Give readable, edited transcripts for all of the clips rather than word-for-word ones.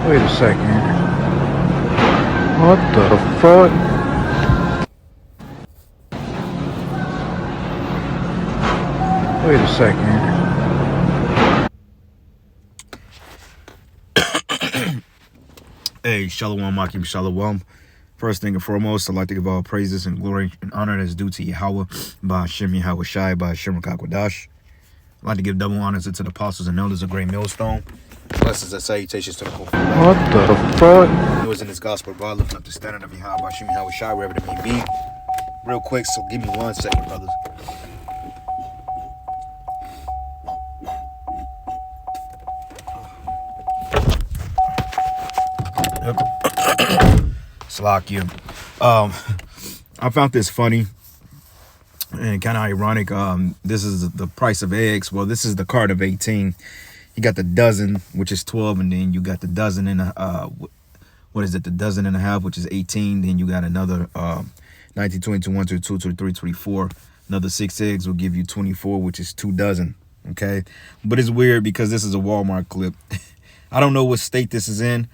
Wait a second. What the fuck? Wait a second. Hey, Shalom, Makim, Shalom. First thing and foremost, I'd like to give all praises and glory and honor that's due to Yahweh, by Hashem Yahweh Shai, by Hashem Kakwadash. I'd like to give double honors to the apostles and elders of Great Millstone. Blessings and salutations to the Prophet. What the fuck? Who is in this gospel, bro, lifting up the standard of Yahweh, by Hashem Yahweh Shai, wherever it may be. Real quick, so give me 1 second, brothers. Slack you. I found this funny and kind of ironic. This is the price of eggs. Well, this is the cart of 18. You got the dozen, which is 12, and then you got the dozen and what is it? The dozen and a half, which is 18. Then you got another 19, 20, 21, 22, 23, 24. Another 6 eggs will give you 24, which is 2 dozen. Okay, but it's weird because this is a Walmart clip. I don't know what state this is in,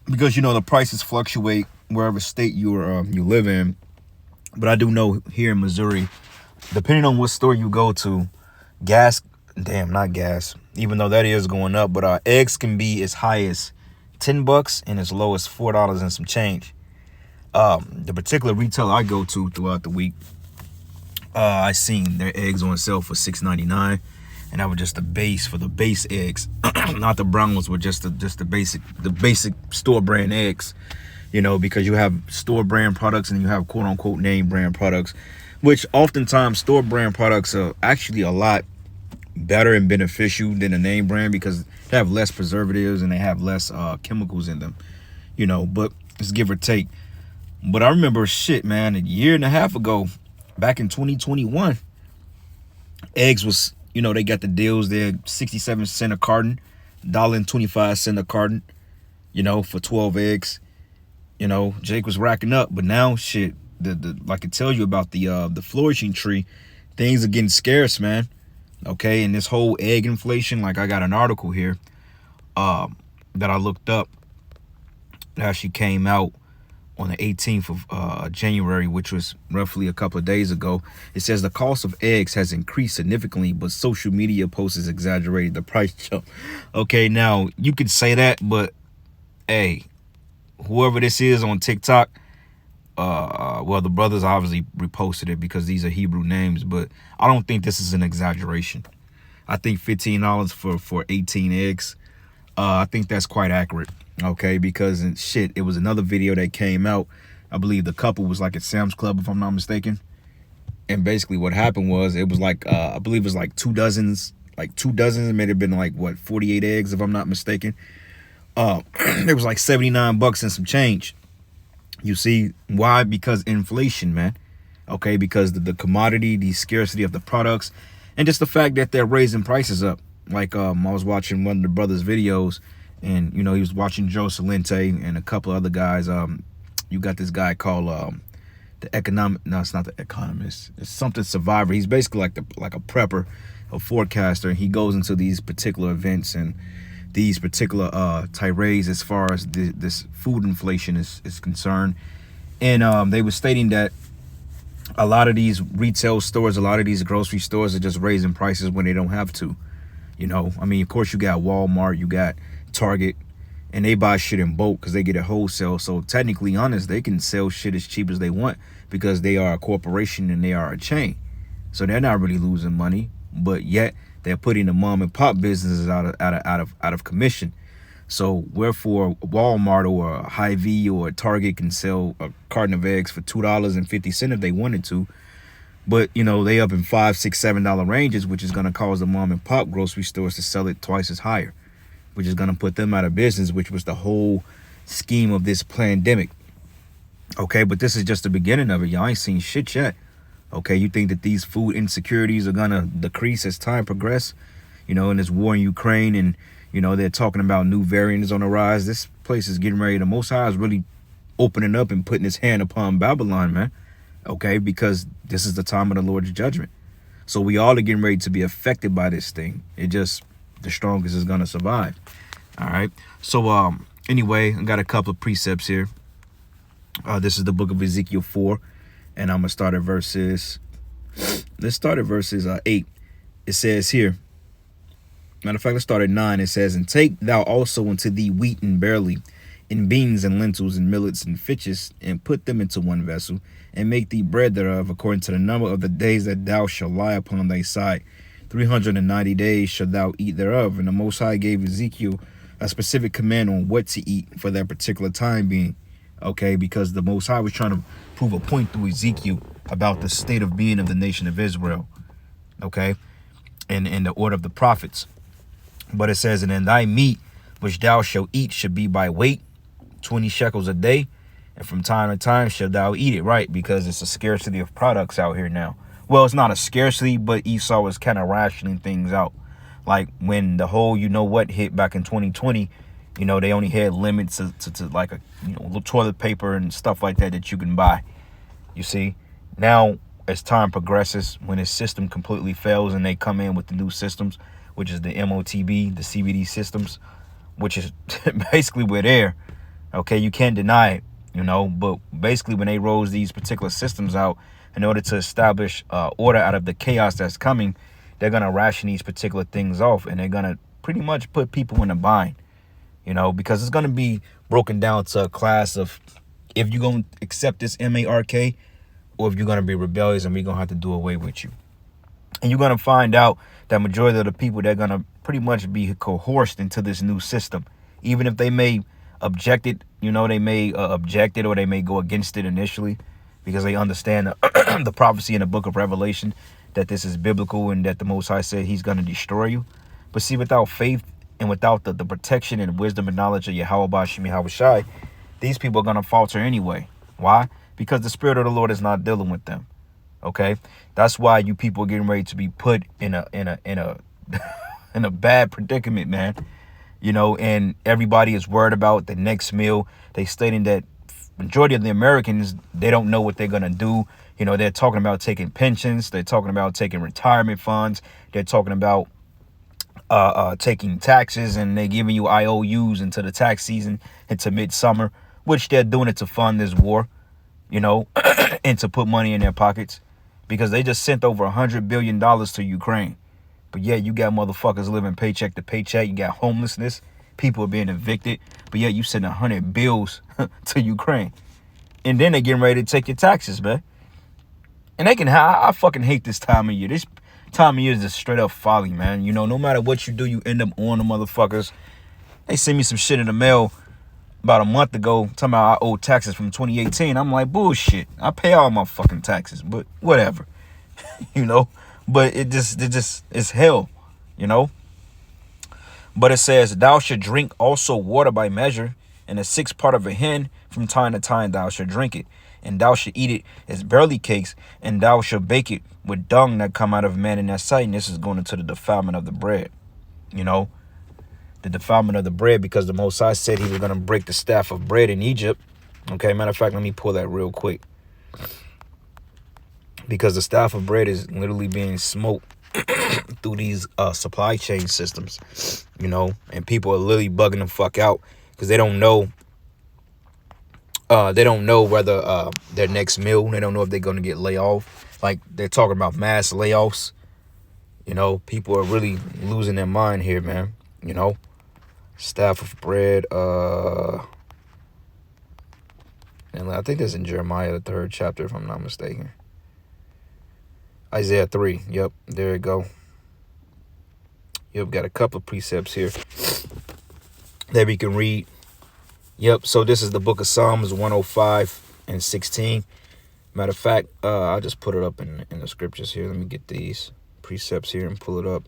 because you know the prices fluctuate wherever state you live in. But I do know here in Missouri, depending on what store you go to, not gas, even though that is going up, but eggs can be as high as $10 and as low as $4 and some change. The particular retailer I go to throughout the week, I seen their eggs on sale for $6.99, and that was just the base for the base eggs, not the brown ones, were just the basic store brand eggs. You know, because you have store brand products and you have quote unquote name brand products, which oftentimes store brand products are actually a lot better and beneficial than a name brand because they have less preservatives and they have less chemicals in them, you know, but it's give or take. But I remember man, a year and a half ago, back in 2021, eggs was, you know, they got the deals there, 67 cents a carton, $1.25 a carton, you know, for 12 eggs. You know, Jake was racking up, but now shit, like I tell you about the flourishing tree, things are getting scarce, man. Okay, and this whole egg inflation, like I got an article here that I looked up that actually came out on the 18th of January, which was roughly a couple of days ago. It says the cost of eggs has increased significantly, but social media posts has exaggerated the price jump. Okay, now you could say that, but hey, whoever this is on TikTok, well, the brothers obviously reposted it because these are Hebrew names, but I don't think this is an exaggeration. I think $15 for 18 eggs, I think that's quite accurate, okay? Because it was another video that came out. I believe the couple was like at Sam's Club, if I'm not mistaken. And basically what happened was, it was like, I believe it was like 2 dozens, it may have been like, 48 eggs, if I'm not mistaken. It was like $79 and some change. You see why? Because inflation, man. Okay, because the commodity, the scarcity of the products, and just the fact that they're raising prices up. Like I was watching one of the brothers' videos, and you know he was watching Joe Salente and a couple other guys. You got this guy called it's not the economist. It's something survivor. He's basically like a prepper, a forecaster, and he goes into these particular events and these particular tirades as far as this food inflation is concerned. And they were stating that a lot of these retail stores, a lot of these grocery stores are just raising prices when they don't have to. You know, I mean, of course you got Walmart, you got Target, and they buy shit in bulk because they get it wholesale. So technically honest, they can sell shit as cheap as they want because they are a corporation and they are a chain. So they're not really losing money, but yet they're putting the mom and pop businesses out of commission. So wherefore Walmart or a Hy-Vee or a Target can sell a carton of eggs for $2.50 if they wanted to, but you know they up in $5, $6, $7 ranges, which is going to cause the mom and pop grocery stores to sell it twice as higher, which is going to put them out of business, which was the whole scheme of this pandemic. Okay, but this is just the beginning of it. Y'all ain't seen shit yet. Okay, you think that these food insecurities are gonna decrease as time progresses? You know, in this war in Ukraine, and you know they're talking about new variants on the rise. This place is getting ready. The Most High is really opening up and putting his hand upon Babylon, man. Okay, because this is the time of the Lord's judgment. So we all are getting ready to be affected by this thing. It just, the strongest is gonna survive. All right. So Anyway, I got a couple of precepts here. This is the book of Ezekiel 4, and I'm gonna start at verses. Let's start at verses 8. It says here. Matter of fact, let's start at 9. It says, "And take thou also unto thee wheat and barley, and beans and lentils and millets and fishes, and put them into one vessel, and make thee bread thereof, according to the number of the days that thou shalt lie upon thy side. 390 days shalt thou eat thereof." And the Most High gave Ezekiel a specific command on what to eat for that particular time being. Okay, because the Most High was trying to prove a point through Ezekiel about the state of being of the nation of Israel. Okay, and in the order of the prophets. But it says, "And in thy meat which thou shalt eat should be by weight, 20 shekels a day, and from time to time shalt thou eat it," right? Because it's a scarcity of products out here now. Well, it's not a scarcity, but Esau was kind of rationing things out. Like when the whole hit back in 2020, they only had limits to like a little toilet paper and stuff like that you can buy. You see, now as time progresses, when his system completely fails and they come in with the new systems, which is the MOTB, the CBD systems, which is basically we're there. Okay, you can't deny it, but basically when they rose these particular systems out in order to establish order out of the chaos that's coming, they're going to ration these particular things off, and they're going to pretty much put people in a bind, because it's going to be broken down to a class of if you're going to accept this MARK or if you're going to be rebellious and we're going to have to do away with you. And you're going to find out that majority of the people, they're going to pretty much be coerced into this new system. Even if they may object it, they may object it or they may go against it initially because they understand the prophecy in the book of Revelation that this is biblical and that the Most High said he's going to destroy you. But see, without faith and without the protection and wisdom and knowledge of Yahweh Bashim Yahweh Shai, these people are going to falter anyway. Why? Because the Spirit of the Lord is not dealing with them. Okay, that's why you people are getting ready to be put in a in a bad predicament, man. And everybody is worried about the next meal. They stating that majority of the Americans, they don't know what they're gonna do. They're talking about taking pensions. They're talking about taking retirement funds. They're talking about taking taxes, and they're giving you IOUs into the tax season, into midsummer, which they're doing it to fund this war, and to put money in their pockets. Because they just sent over $100 billion to Ukraine. But yet you got motherfuckers living paycheck to paycheck. You got homelessness. People are being evicted. But yet you send 100 bills to Ukraine. And then they getting ready to take your taxes, man. And I fucking hate this time of year. This time of year is just straight up folly, man. No matter what you do, you end up on the motherfuckers. They sent me some shit in the mail about a month ago, talking about I owe taxes from 2018. I'm like, bullshit. I pay all my fucking taxes, but whatever, But it's hell, But it says, "Thou should drink also water by measure, and a sixth part of a hin from time to time thou should drink it, and thou should eat it as barley cakes, and thou should bake it with dung that come out of man in that sight." And this is going into the defilement of the bread, the defilement of the bread, because the Most High said he was going to break the staff of bread in Egypt. Okay, matter of fact, let me pull that real quick. Because the staff of bread is literally being smoked through these supply chain systems, and people are literally bugging the fuck out because they don't know. They don't know whether their next meal, they don't know if they're going to get laid off. Like they're talking about mass layoffs. People are really losing their mind here, man. Staff of bread. And I think that's in Jeremiah, the 3rd chapter, if I'm not mistaken. Isaiah 3. Yep, there you go. Yep, got a couple of precepts here that we can read. Yep, so this is the book of Psalms 105 and 16. Matter of fact, I'll just put it up in the scriptures here. Let me get these precepts here and pull it up.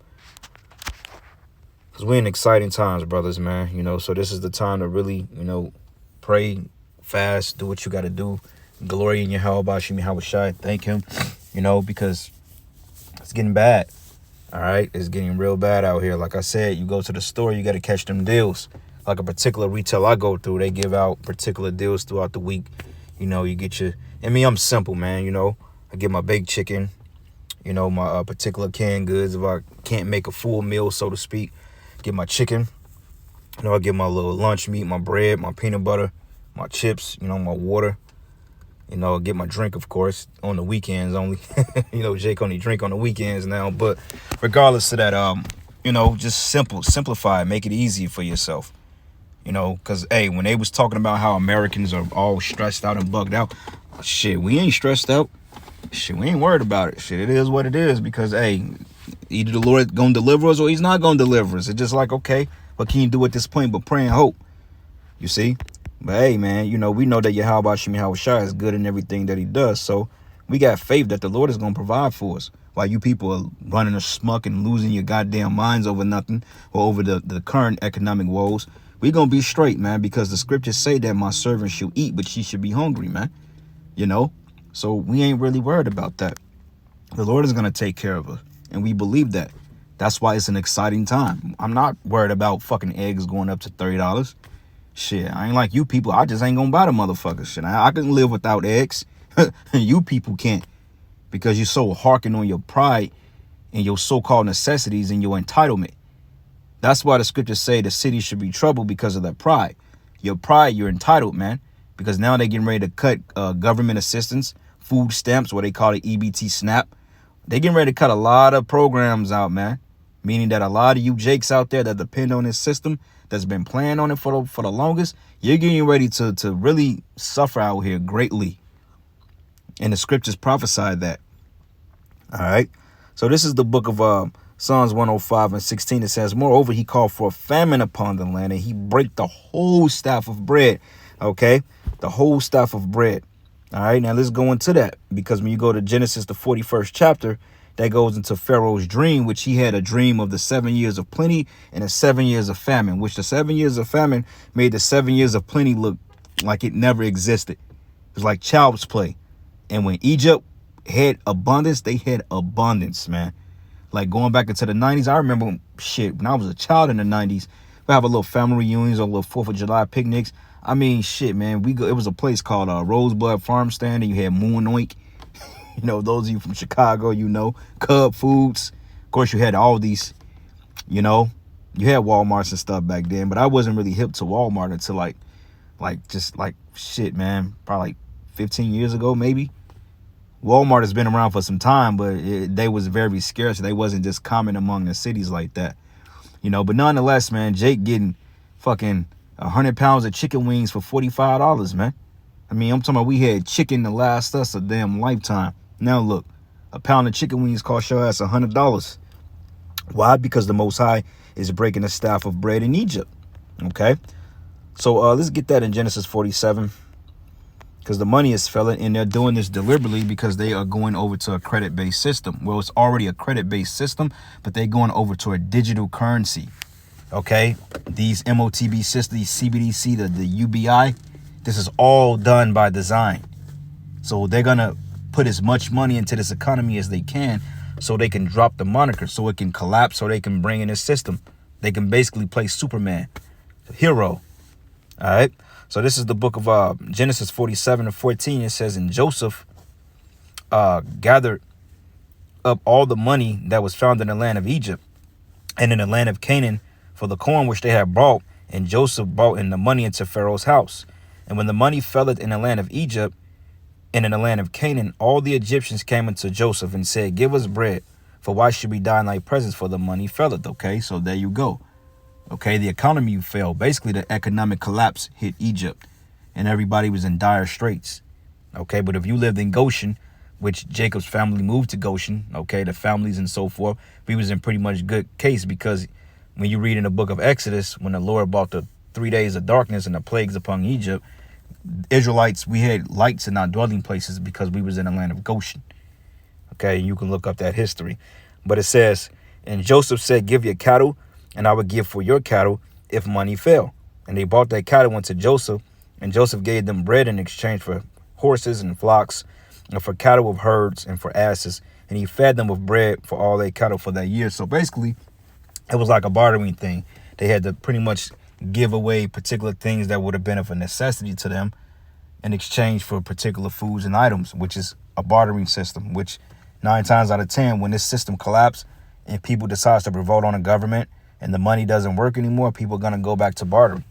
Because we're in exciting times, brothers, man. So this is the time to really, pray, fast, do what you got to do. Glory in Yahweh Bashim Yahweh Shai. Thank him, because it's getting bad. All right, it's getting real bad out here. Like I said, you go to the store, you got to catch them deals. Like a particular retail I go through, they give out particular deals throughout the week. You get your, I'm simple, man. I get my baked chicken, my particular canned goods. If I can't make a full meal, so to speak, get my chicken. You know, I get my little lunch meat, my bread, my peanut butter, my chips, you know, my water. You know, get my drink, of course, on the weekends only. You know, Jake only drink on the weekends now. But regardless of that, you know, just simplify it, make it easy for yourself. You know, because, hey, when they was talking about how Americans are all stressed out and bugged out, shit, we ain't stressed out. Shit, we ain't worried about it. Shit, it is what it is because, hey, either the Lord gonna deliver us or he's not gonna deliver us. It's just like, okay, what can you do at this point but pray and hope? You see? But, hey, man, you know, we know that Yahweh Shem Yahweh Shai is good in everything that he does. So we got faith that the Lord is gonna provide for us. While you people are running a smuck and losing your goddamn minds over nothing or over the current economic woes, we gonna be straight, man, because the scriptures say that my servant shall eat, but she should be hungry, man. You know? So we ain't really worried about that. The Lord is gonna take care of us. And we believe that. That's why it's an exciting time. I'm not worried about fucking eggs going up to $30. Shit, I ain't like you people. I just ain't gonna buy the motherfuckers. Shit, I can live without eggs. You people can't. Because you're so harking on your pride and your so-called necessities and your entitlement. That's why the scriptures say the city should be troubled because of that pride. Your pride, you're entitled, man. Because now they're getting ready to cut government assistance, food stamps, what they call it EBT SNAP. They're getting ready to cut a lot of programs out, man. Meaning that a lot of you jakes out there that depend on this system, that's been playing on it for the longest, you're getting ready to really suffer out here greatly. And the scriptures prophesy that. All right. So this is the book of Psalms 105:16. It says, moreover, he called for a famine upon the land, and he brake the whole staff of bread. Okay. The whole staff of bread. All right. Now let's go into that, because when you go to Genesis, the 41st chapter, that goes into Pharaoh's dream, which he had a dream of the 7 years of plenty and the 7 years of famine, which the 7 years of famine made the 7 years of plenty look like it never existed. It was like child's play. And when Egypt had abundance, they had abundance, man. Like going back into the 90s, I remember shit, when I was a child in the 90s, we have a little family reunions or little 4th of July picnics. I mean, shit, man, it was a place called Rosebud Farm Stand, and you had Moon Oink. You know, those of you from Chicago, you know, Cub Foods. Of course, you had all these, you know, you had Walmarts and stuff back then, but I wasn't really hip to Walmart until like shit, man, probably like 15 years ago, maybe. Walmart has been around for some time, but they was very scarce. They wasn't just common among the cities like that, you know. But nonetheless, man, Jake getting fucking 100 pounds of chicken wings for $45, man. I mean, I'm talking about we had chicken to last us a damn lifetime. Now look, a pound of chicken wings cost your ass $100. Why? Because the Most High is breaking the staff of bread in Egypt. Okay, so let's get that in Genesis 47. Because the money is felon, and they're doing this deliberately because they are going over to a credit-based system. Well, it's already a credit-based system, but they're going over to a digital currency. Okay, these MOTB systems, CBDC, the UBI, this is all done by design. So they're going to put as much money into this economy as they can so they can drop the moniker, so it can collapse, so they can bring in a system. They can basically play Superman, hero. All right. So this is the book of Genesis 47:14. It says, and Joseph gathered up all the money that was found in the land of Egypt and in the land of Canaan for the corn which they had brought. And Joseph brought in the money into Pharaoh's house. And when the money felleth in the land of Egypt and in the land of Canaan, all the Egyptians came unto Joseph and said, give us bread, for why should we die in thy presence, for the money felleth. Okay, so there you go. Okay, the economy fell. Basically, the economic collapse hit Egypt, and everybody was in dire straits. Okay, but if you lived in Goshen, which Jacob's family moved to Goshen, okay, the families and so forth, we was in pretty much good case, because when you read in the book of Exodus, when the Lord brought the 3 days of darkness and the plagues upon Egypt, Israelites, we had lights in our dwelling places because we was in the land of Goshen. Okay, you can look up that history. But it says, and Joseph said, give your cattle, and I would give for your cattle if money fail. And they bought that cattle unto Joseph, and Joseph gave them bread in exchange for horses and flocks, and for cattle of herds, and for asses. And he fed them with bread for all their cattle for that year. So basically, it was like a bartering thing. They had to pretty much give away particular things that would have been of a necessity to them in exchange for particular foods and items, which is a bartering system, which 9 times out of 10, when this system collapsed and people decide to revolt on the government and the money doesn't work anymore, people are going to go back to bartering.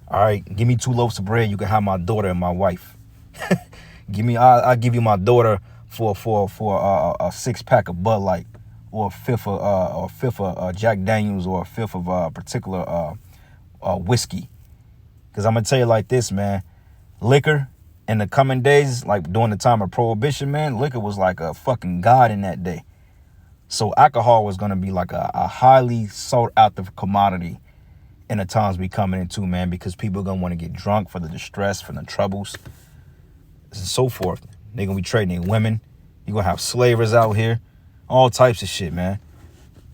All right, give me 2 loaves of bread, you can have my daughter and my wife. I'll give you my daughter for a 6-pack of Bud Light, or a fifth of Jack Daniels, or a fifth of a particular whiskey. Because I'm gonna tell you like this, man, liquor in the coming days, like during the time of Prohibition, man, liquor was like a fucking god in that day. So alcohol was gonna be like a highly sought after commodity in the times we coming into, man, because people are gonna want to get drunk for the distress, from the troubles, and so forth. They're gonna be trading their women. You're gonna have slavers out here, all types of shit, man.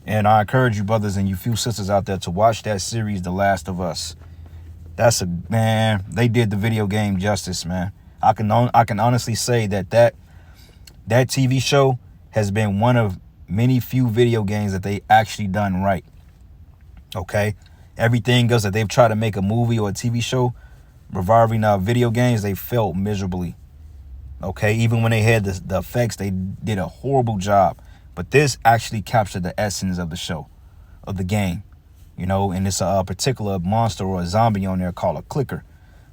And I encourage you brothers and you few sisters out there to watch that series, The Last of Us. That's man, they did the video game justice, man. I can honestly say that TV show has been one of many few video games that they actually done right. Okay? Everything else that they've tried to make a movie or a TV show reviving video games, they failed miserably. Okay? Even when they had the effects, they did a horrible job. But this actually captured the essence of the show, of the game. You know, and it's a particular monster or a zombie on there called a clicker.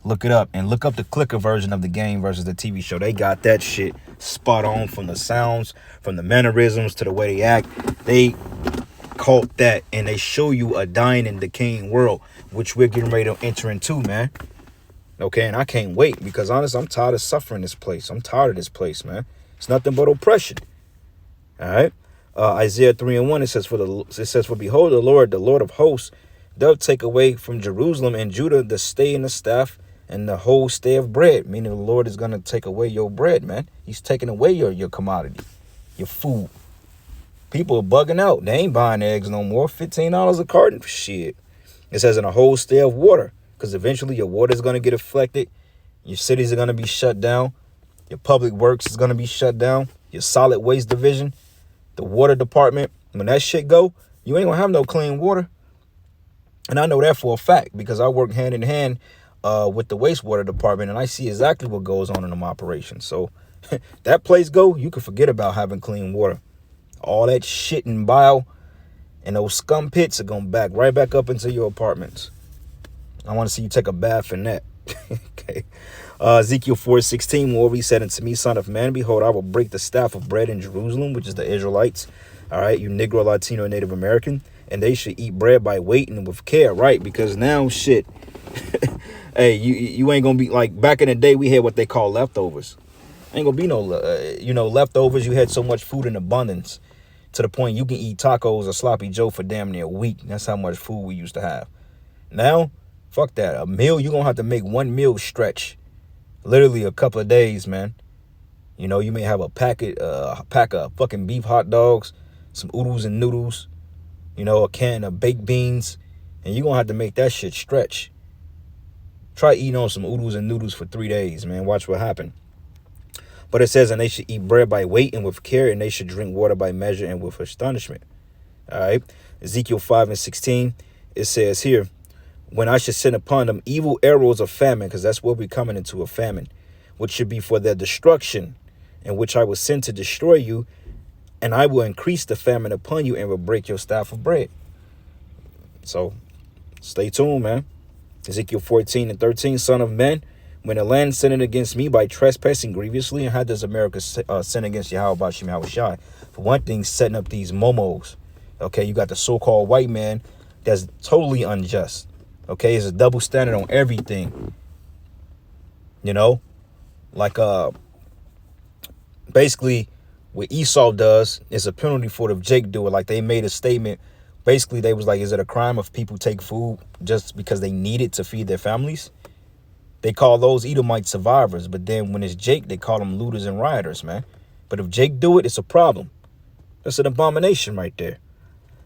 Look it up, and look up the clicker version of the game versus the TV show. They got that shit spot on, from the sounds, from the mannerisms to the way they act. They caught that, and they show you a dying and decaying world, which we're getting ready to enter into, man. Okay, and I can't wait, because honestly, I'm tired of suffering this place. I'm tired of this place, man. It's nothing but oppression. All right. Isaiah 3:1, it says, for behold, the Lord of hosts, doth take away from Jerusalem and Judah the stay and the staff and the whole stay of bread. Meaning the Lord is going to take away your bread, man. He's taking away your commodity, your food. People are bugging out. They ain't buying eggs no more. $15 a carton for shit. It says in a whole stay of water, because eventually your water is going to get affected. Your cities are going to be shut down. Your public works is going to be shut down. Your solid waste division, the water department, when that shit go, you ain't gonna have no clean water. And I know that for a fact, because I work hand in hand with the wastewater department, and I see exactly what goes on in them operations. So that place go, you can forget about having clean water. All that shit and bile and those scum pits are gonna back right back up into your apartments. I want to see you take a bath in that. Okay. Ezekiel 4:16, moreover, he said unto me, son of man, behold, I will break the staff of bread in Jerusalem, which is the Israelites. All right, you Negro, Latino, Native American, and they should eat bread by weight and with care, right? Because now, shit, hey, you ain't gonna be like back in the day. We had what they call leftovers. Ain't gonna be no, leftovers. You had so much food in abundance to the point you can eat tacos or sloppy Joe for damn near a week. That's how much food we used to have. Now, fuck that. A meal, you're gonna have to make one meal stretch. Literally a couple of days, man. You know, you may have a pack of fucking beef hot dogs, some oodles and noodles, a can of baked beans, and you're going to have to make that shit stretch. Try eating on some oodles and noodles for 3 days, man. Watch what happens. But it says, and they should eat bread by weight and with care, and they should drink water by measure and with astonishment. All right. Ezekiel 5:16, it says here, when I should send upon them evil arrows of famine, because that's what we're coming into, a famine, which should be for their destruction, and which I will send to destroy you, and I will increase the famine upon you and will break your staff of bread. So stay tuned, man. Ezekiel 14:13, son of man, when the land sinned against me by trespassing grievously, and how does America sin against Yahweh Bashim Yahushai? For one thing, setting up these momos. Okay, you got the so-called white man that's totally unjust. Okay, it's a double standard on everything. Like basically what Esau does is a penalty for if Jake do it. Like they made a statement. Basically, they was like, is it a crime if people take food just because they need it to feed their families? They call those Edomite survivors. But then when it's Jake, they call them looters and rioters, man. But if Jake do it, it's a problem. That's an abomination right there.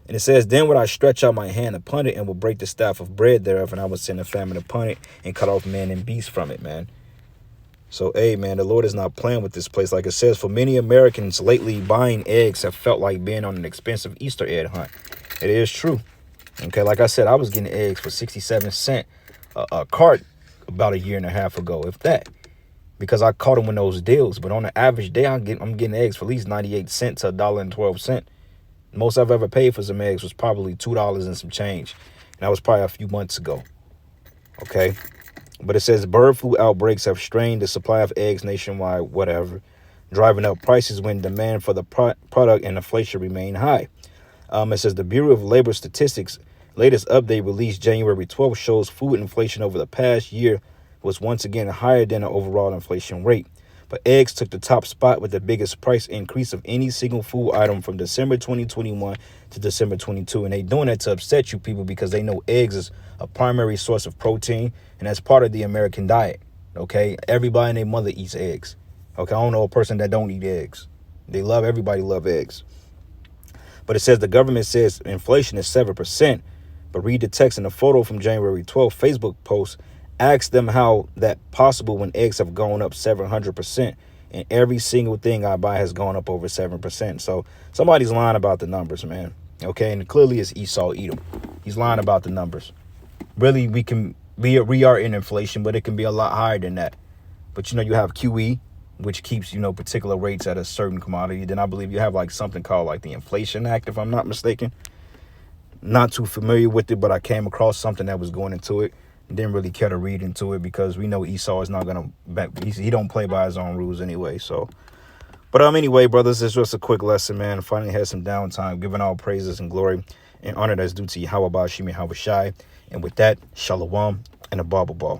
And it says, then would I stretch out my hand upon it and will break the staff of bread thereof, and I will send a famine upon it and cut off man and beast from it, man. So, hey, man, the Lord is not playing with this place. Like it says, for many Americans lately, buying eggs have felt like being on an expensive Easter egg hunt. It is true. Okay, like I said, I was getting eggs for 67 cents a cart about a year and a half ago, if that. Because I caught them in those deals. But on the average day, I'm getting eggs for at least 98 cents to $1.12. Most I've ever paid for some eggs was probably $2 and some change. And that was probably a few months ago. Okay. But it says bird flu outbreaks have strained the supply of eggs nationwide, whatever, driving up prices when demand for the product and inflation remain high. It says the Bureau of Labor Statistics latest update released January 12th shows food inflation over the past year was once again higher than the overall inflation rate. But eggs took the top spot with the biggest price increase of any single food item from December 2021 to December 22. And they doing that to upset you people because they know eggs is a primary source of protein and that's part of the American diet. Okay, everybody and their mother eats eggs. Okay, I don't know a person that don't eat eggs. Everybody love eggs. But it says the government says inflation is 7%. But read the text in the photo from January 12th Facebook post. Ask them how that possible when eggs have gone up 700%. And every single thing I buy has gone up over 7%. So somebody's lying about the numbers, man. Okay, and clearly it's Esau Edom. He's lying about the numbers. Really, we are in inflation, but it can be a lot higher than that. But you have QE, which keeps particular rates at a certain commodity. Then I believe you have like something called like the Inflation Act, if I'm not mistaken. Not too familiar with it, but I came across something that was going into it. Didn't really care to read into it because we know Esau is not gonna he don't play by his own rules anyway. So, but anyway, brothers, it's just a quick lesson, man. Finally had some downtime, giving all praises and glory and honor that's due to Yahweh Bashim Yahweh Shai. And with that, Shalom and a Bible ball.